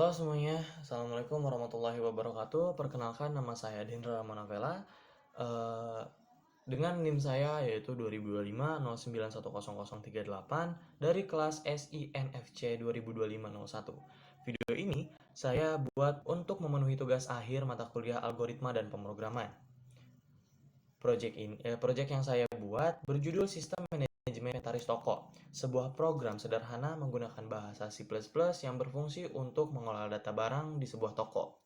Halo semuanya, Assalamualaikum warahmatullahi wabarakatuh. Perkenalkan, nama saya Dendra Manavela. Eh, dengan NIM saya yaitu 202509100038 dari kelas SINFC 202501. Video ini saya buat untuk memenuhi tugas akhir mata kuliah algoritma dan pemrograman. Project yang saya buat berjudul Sistem Manajemen Inventaris Toko, sebuah program sederhana menggunakan bahasa C++ yang berfungsi untuk mengolah data barang di sebuah toko.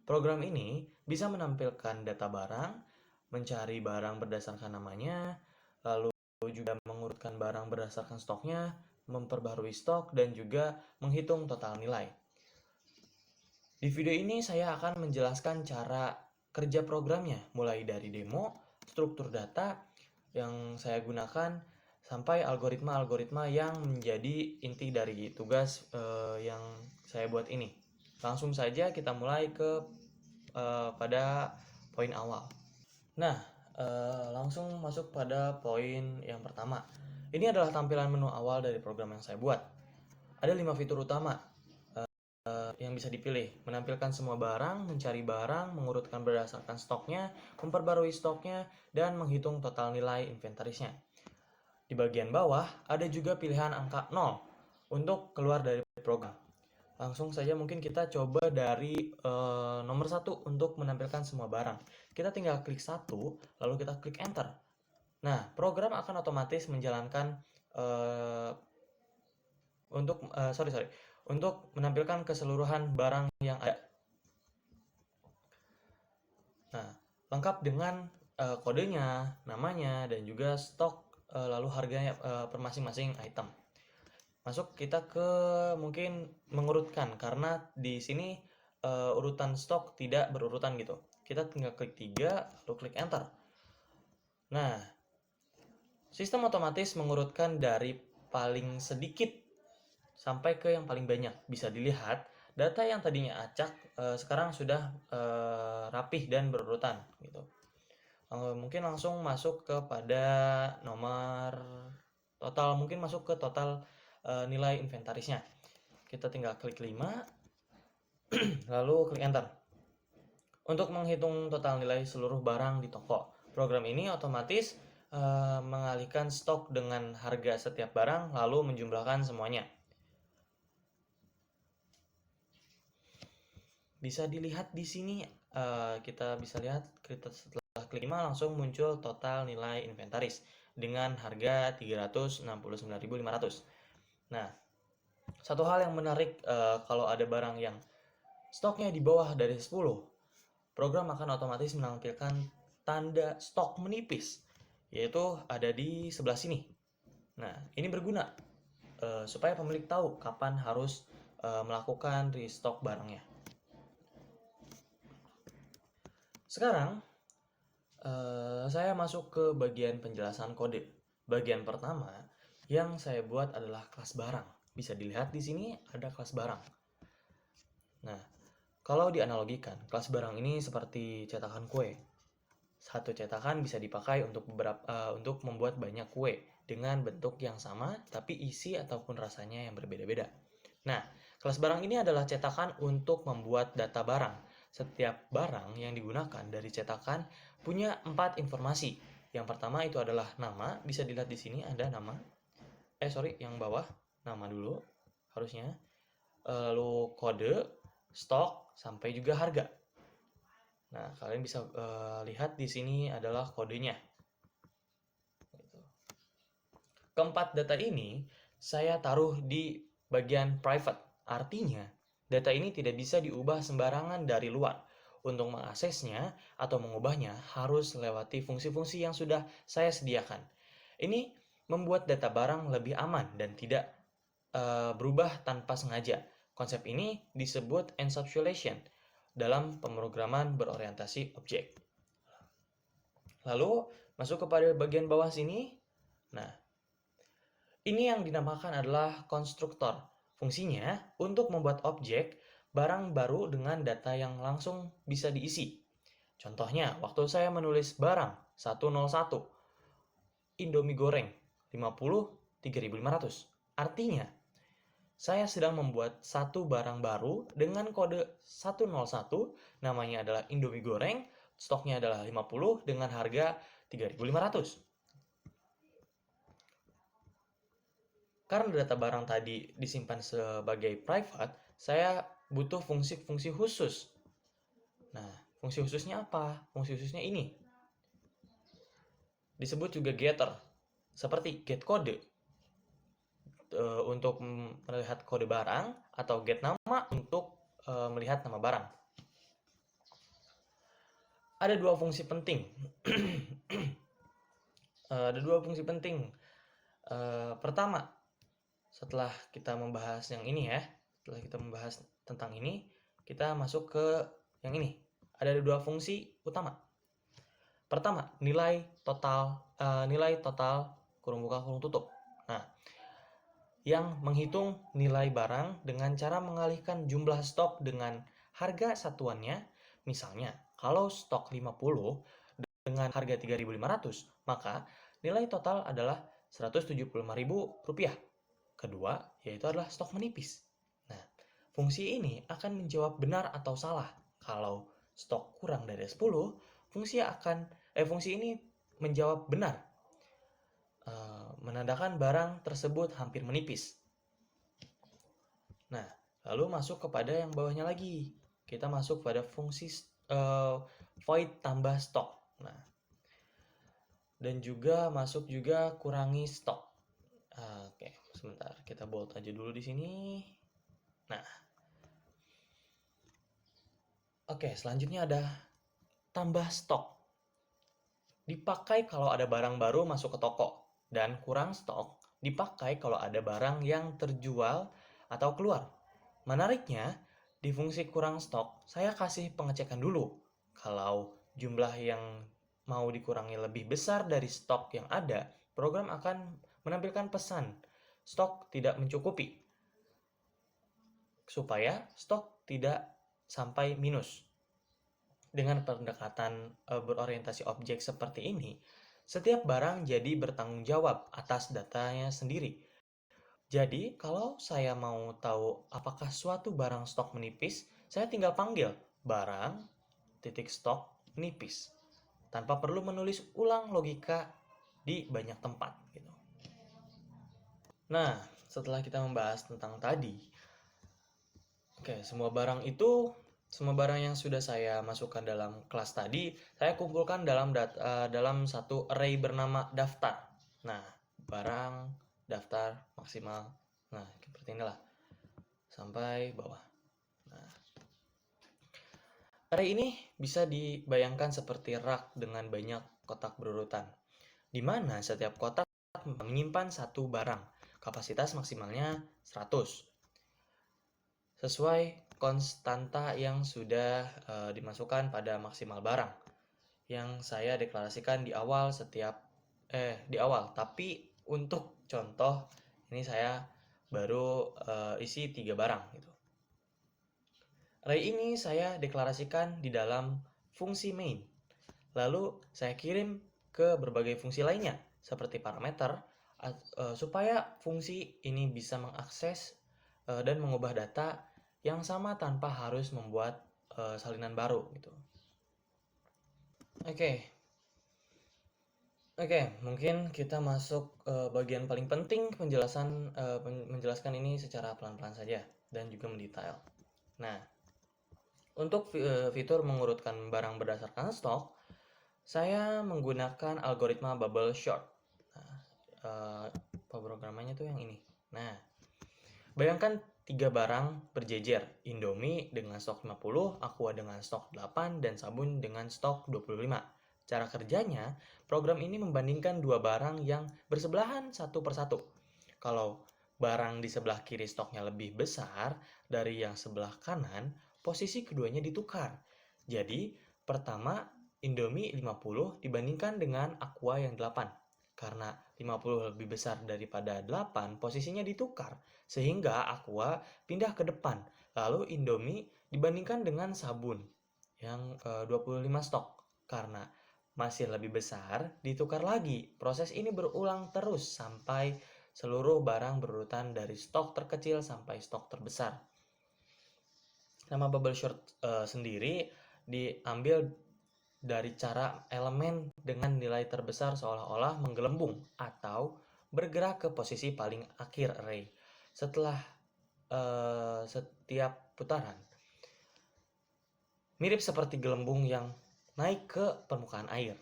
Program ini bisa menampilkan data barang, mencari barang berdasarkan namanya, lalu juga mengurutkan barang berdasarkan stoknya, memperbarui stok, dan juga menghitung total nilai. Di video ini saya akan menjelaskan cara kerja programnya, mulai dari demo, struktur data yang saya gunakan, sampai algoritma-algoritma yang menjadi inti dari tugas yang saya buat ini. Langsung saja kita mulai pada poin awal. Nah, langsung masuk pada poin yang pertama. Ini adalah tampilan menu awal dari program yang saya buat. Ada 5 fitur utama yang bisa dipilih: menampilkan semua barang, mencari barang, mengurutkan berdasarkan stoknya, memperbarui stoknya, dan menghitung total nilai inventarisnya. Di bagian bawah ada juga pilihan angka 0 untuk keluar dari program. Langsung saja mungkin kita coba dari nomor 1 untuk menampilkan semua barang. Kita tinggal klik 1, lalu kita klik enter. Nah, program akan otomatis menjalankan untuk menampilkan keseluruhan barang yang ada. Nah, lengkap dengan kodenya, namanya, dan juga stok, lalu harganya per masing-masing item. Masuk kita ke mungkin mengurutkan, karena di sini urutan stok tidak berurutan gitu. Kita tinggal klik 3, lalu klik enter. Nah, sistem otomatis mengurutkan dari paling sedikit sampai ke yang paling banyak. Bisa dilihat, data yang tadinya acak sekarang sudah rapih dan berurutan gitu. Mungkin langsung masuk kepada nomor total, mungkin masuk ke total nilai inventarisnya. Kita tinggal klik 5, lalu klik enter. Untuk menghitung total nilai seluruh barang di toko, program ini otomatis mengalihkan stok dengan harga setiap barang, lalu menjumlahkan semuanya. Bisa dilihat di sini, kita bisa lihat setelah klik 5 langsung muncul total nilai inventaris dengan harga 369.500. Nah, satu hal yang menarik, kalau ada barang yang stoknya di bawah dari 10, program akan otomatis menampilkan tanda stok menipis, yaitu ada di sebelah sini. Nah, ini berguna supaya pemilik tahu kapan harus melakukan restock barangnya. Sekarang saya masuk ke bagian penjelasan kode. Bagian pertama yang saya buat adalah kelas barang. Bisa dilihat di sini ada kelas barang. Nah, kalau dianalogikan, kelas barang ini seperti cetakan kue. Satu cetakan bisa dipakai untuk membuat banyak kue dengan bentuk yang sama, tapi isi ataupun rasanya yang berbeda-beda. Nah, kelas barang ini adalah cetakan untuk membuat data barang. Setiap barang yang digunakan dari cetakan punya 4 informasi. Yang pertama itu adalah nama, bisa dilihat di sini ada nama. Yang bawah, nama dulu harusnya. Lalu kode, stok, sampai juga harga. Nah, kalian bisa lihat di sini adalah kodenya. Keempat data ini saya taruh di bagian private. Artinya, data ini tidak bisa diubah sembarangan dari luar. Untuk mengaksesnya atau mengubahnya harus lewati fungsi-fungsi yang sudah saya sediakan. Ini membuat data barang lebih aman dan tidak berubah tanpa sengaja. Konsep ini disebut encapsulation dalam pemrograman berorientasi objek. Lalu masuk kepada bagian bawah sini. Nah, ini yang dinamakan adalah konstruktor. Fungsinya untuk membuat objek barang baru dengan data yang langsung bisa diisi. Contohnya, waktu saya menulis barang 101, Indomie goreng 50, 3.500. Artinya, Saya sedang membuat satu barang baru dengan kode 101, namanya adalah Indomie goreng, stoknya adalah 50 dengan harga 3.500. Karena data barang tadi disimpan sebagai private, saya butuh fungsi-fungsi khusus. Nah, fungsi khususnya apa? Fungsi khususnya ini. Disebut juga getter, seperti get kode untuk melihat kode barang, atau get nama untuk melihat nama barang. Ada dua fungsi penting. Ada dua fungsi penting. Pertama, setelah kita membahas yang ini ya, setelah kita membahas tentang ini, kita masuk ke yang ini. Ada dua fungsi utama. Pertama, nilai total kurung buka kurung tutup. Nah, yang menghitung nilai barang dengan cara mengalihkan jumlah stok dengan harga satuannya. Misalnya, kalau stok 50 dengan harga 3.500, maka nilai total adalah Rp175.000. Kedua, yaitu adalah stok menipis. Nah, fungsi ini akan menjawab benar atau salah. Kalau stok kurang dari 10, fungsi ini menjawab benar, menandakan barang tersebut hampir menipis. Nah, lalu masuk kepada yang bawahnya lagi. Kita masuk pada fungsi void tambah stok. Nah, dan juga masuk juga kurangi stok. Oke, sebentar, kita bold aja dulu di sini. Nah, oke, selanjutnya ada tambah stok. Dipakai kalau ada barang baru masuk ke toko, dan kurang stok dipakai kalau ada barang yang terjual atau keluar. Menariknya, di fungsi kurang stok, saya kasih pengecekan dulu. Kalau jumlah yang mau dikurangi lebih besar dari stok yang ada, program akan menampilkan pesan stok tidak mencukupi, supaya stok tidak sampai minus. Dengan pendekatan berorientasi objek seperti ini, setiap barang jadi bertanggung jawab atas datanya sendiri. Jadi, kalau saya mau tahu apakah suatu barang stok menipis, saya tinggal panggil barang titik stok menipis, tanpa perlu menulis ulang logika di banyak tempat. Gitu. Nah, setelah kita membahas tentang tadi, semua barang yang sudah saya masukkan dalam kelas tadi, saya kumpulkan dalam satu array bernama daftar. Nah, barang, daftar, maksimal. Nah, seperti inilah. Sampai bawah. Nah, array ini bisa dibayangkan seperti rak dengan banyak kotak berurutan, di mana setiap kotak menyimpan satu barang. Kapasitas maksimalnya 100. Sesuai konstanta yang sudah dimasukkan pada maksimal barang yang saya deklarasikan di awal tapi untuk contoh ini saya baru isi 3 barang gitu. Array ini saya deklarasikan di dalam fungsi main, lalu saya kirim ke berbagai fungsi lainnya seperti parameter supaya fungsi ini bisa mengakses dan mengubah data yang sama tanpa harus membuat salinan baru gitu. Oke, mungkin kita masuk bagian paling penting, menjelaskan ini secara pelan-pelan saja dan juga mendetail. Nah, untuk fitur mengurutkan barang berdasarkan stok, saya menggunakan algoritma bubble sort. Nah, pemrogramannya tuh yang ini. Nah, bayangkan 3 barang berjejer, Indomie dengan stok 50, Aqua dengan stok 8, dan sabun dengan stok 25. Cara kerjanya, program ini membandingkan 2 barang yang bersebelahan satu persatu. Kalau barang di sebelah kiri stoknya lebih besar dari yang sebelah kanan, posisi keduanya ditukar. Jadi, pertama Indomie 50 dibandingkan dengan Aqua yang 8. Karena 50 lebih besar daripada 8, posisinya ditukar, sehingga Aqua pindah ke depan. Lalu Indomie dibandingkan dengan sabun yang 25 stok. Karena masih lebih besar, ditukar lagi. Proses ini berulang terus sampai seluruh barang berurutan dari stok terkecil sampai stok terbesar. Nama bubble sort sendiri diambil dari cara elemen dengan nilai terbesar seolah-olah menggelembung atau bergerak ke posisi paling akhir array setelah setiap putaran. Mirip seperti gelembung yang naik ke permukaan air.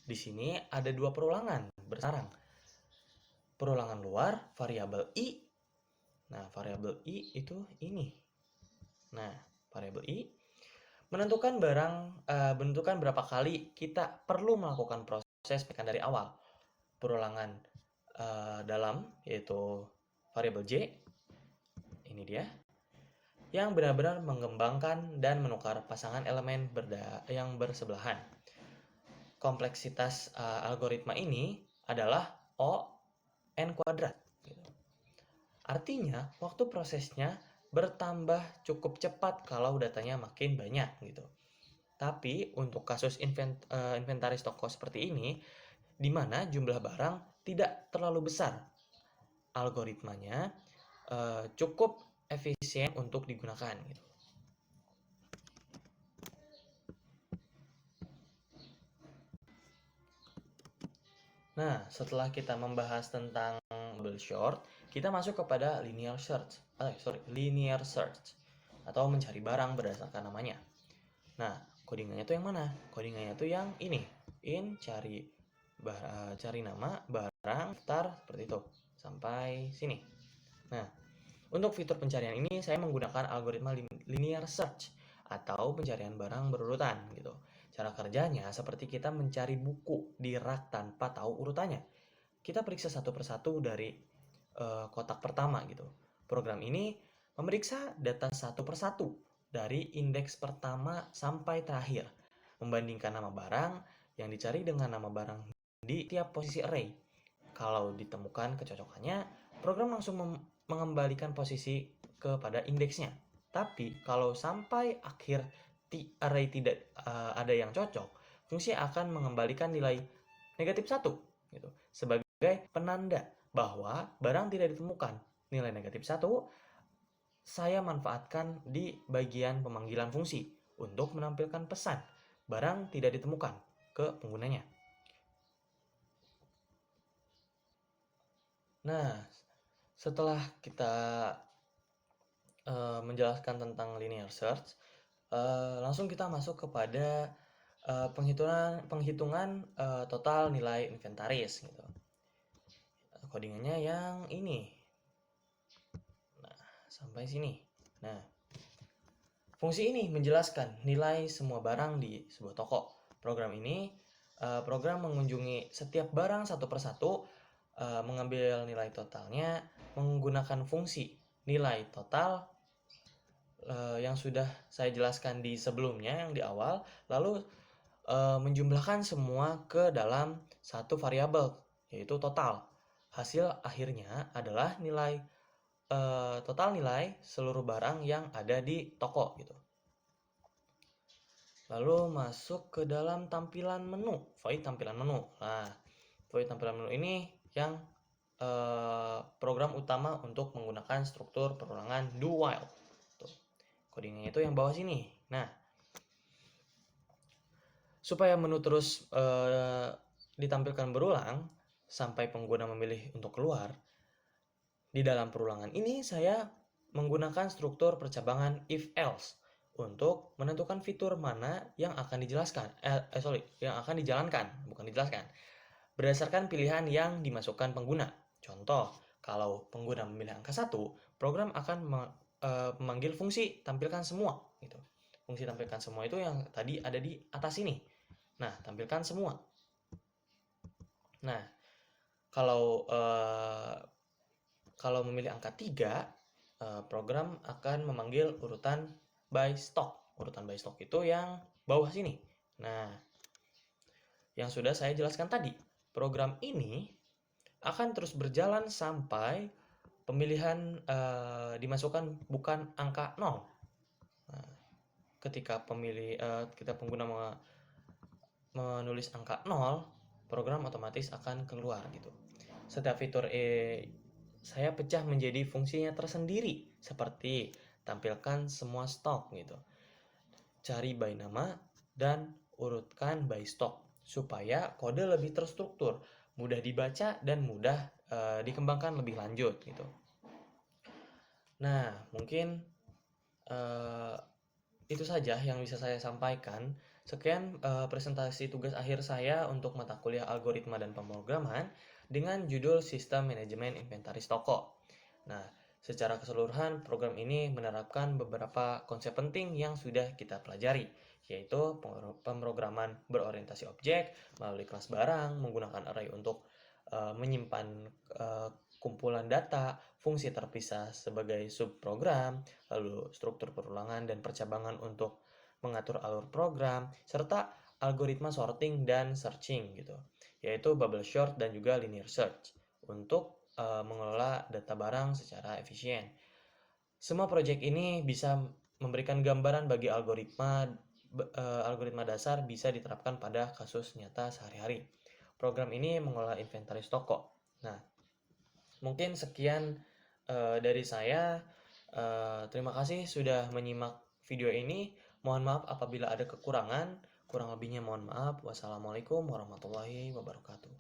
Di sini ada dua perulangan bersarang. Perulangan luar, variabel i. Nah, variabel i itu ini. Nah, variabel i menentukan berapa kali kita perlu melakukan proses pengetikkan dari awal. Perulangan dalam yaitu variabel j. Ini dia. Yang benar-benar mengembangkan dan menukar pasangan elemen yang bersebelahan. Kompleksitas algoritma ini adalah O n kuadrat. Artinya, waktu prosesnya bertambah cukup cepat kalau datanya makin banyak gitu. Tapi untuk kasus inventaris toko seperti ini, di mana jumlah barang tidak terlalu besar, algoritmanya cukup efisien untuk digunakan gitu. Nah, setelah kita membahas tentang bubble sort, kita masuk kepada linear search atau mencari barang berdasarkan namanya. Nah, codingannya itu yang mana? Codingannya itu yang ini, cari nama barang tar seperti itu sampai sini. Nah, untuk fitur pencarian ini saya menggunakan algoritma linear search atau pencarian barang berurutan gitu. Cara kerjanya seperti kita mencari buku di rak tanpa tahu urutannya. Kita periksa satu persatu dari kotak pertama gitu. Program ini memeriksa data satu persatu dari indeks pertama sampai terakhir, membandingkan nama barang yang dicari dengan nama barang di tiap posisi array. Kalau ditemukan kecocokannya, program langsung mengembalikan posisi kepada indeksnya. Tapi kalau sampai akhir array tidak ada yang cocok, fungsi akan mengembalikan nilai negatif 1 gitu, sebagai penanda bahwa barang tidak ditemukan. Nilai negatif 1 saya manfaatkan di bagian pemanggilan fungsi untuk menampilkan pesan barang tidak ditemukan ke penggunanya. Nah, setelah kita menjelaskan tentang linear search, langsung kita masuk kepada penghitungan total nilai inventaris gitu. Codingannya yang ini. Nah, sampai sini. Nah, fungsi ini menjelaskan nilai semua barang di sebuah toko. Program ini program mengunjungi setiap barang satu persatu, mengambil nilai totalnya menggunakan fungsi nilai total yang sudah saya jelaskan di sebelumnya yang di awal, lalu menjumlahkan semua ke dalam satu variabel yaitu total. Hasil akhirnya adalah nilai total nilai seluruh barang yang ada di toko gitu. Lalu masuk ke dalam tampilan menu, void tampilan menu. Nah, void tampilan menu ini yang program utama untuk menggunakan struktur perulangan do while. Codingnya itu yang bawah sini. Nah, supaya menu terus ditampilkan berulang sampai pengguna memilih untuk keluar, di dalam perulangan ini saya menggunakan struktur percabangan if else untuk menentukan fitur mana yang akan dijalankan, bukan dijelaskan, berdasarkan pilihan yang dimasukkan pengguna. Contoh, kalau pengguna memilih angka 1, program akan memanggil fungsi tampilkan semua gitu. Fungsi tampilkan semua itu yang tadi ada di atas ini. Nah, tampilkan semua. Nah, kalau memilih angka 3, program akan memanggil urutan by stock. Urutan by stock itu yang bawah sini. Nah, yang sudah saya jelaskan tadi, program ini akan terus berjalan sampai pemilihan dimasukkan bukan angka 0. Nah, ketika pengguna menulis angka 0, program otomatis akan keluar gitu. Setiap fitur saya pecah menjadi fungsinya tersendiri, seperti tampilkan semua stok gitu, cari by nama, dan urutkan by stock, supaya kode lebih terstruktur, mudah dibaca, dan mudah dikembangkan lebih lanjut gitu. Nah, mungkin eh, itu saja yang bisa saya sampaikan. Sekian presentasi tugas akhir saya untuk mata kuliah algoritma dan pemrograman dengan judul Sistem Manajemen Inventaris Toko. Nah, secara keseluruhan program ini menerapkan beberapa konsep penting yang sudah kita pelajari, yaitu pemrograman berorientasi objek melalui kelas barang, menggunakan array untuk menyimpan kumpulan data, fungsi terpisah sebagai subprogram, lalu struktur perulangan dan percabangan untuk mengatur alur program, serta algoritma sorting dan searching gitu, yaitu bubble sort dan juga linear search untuk mengelola data barang secara efisien. Semua proyek ini bisa memberikan gambaran bagi algoritma dasar bisa diterapkan pada kasus nyata sehari-hari. Program ini mengelola inventaris toko. Nah, mungkin sekian dari saya. Terima kasih sudah menyimak video ini. Mohon maaf apabila ada kekurangan. Kurang lebihnya mohon maaf. Wassalamualaikum warahmatullahi wabarakatuh.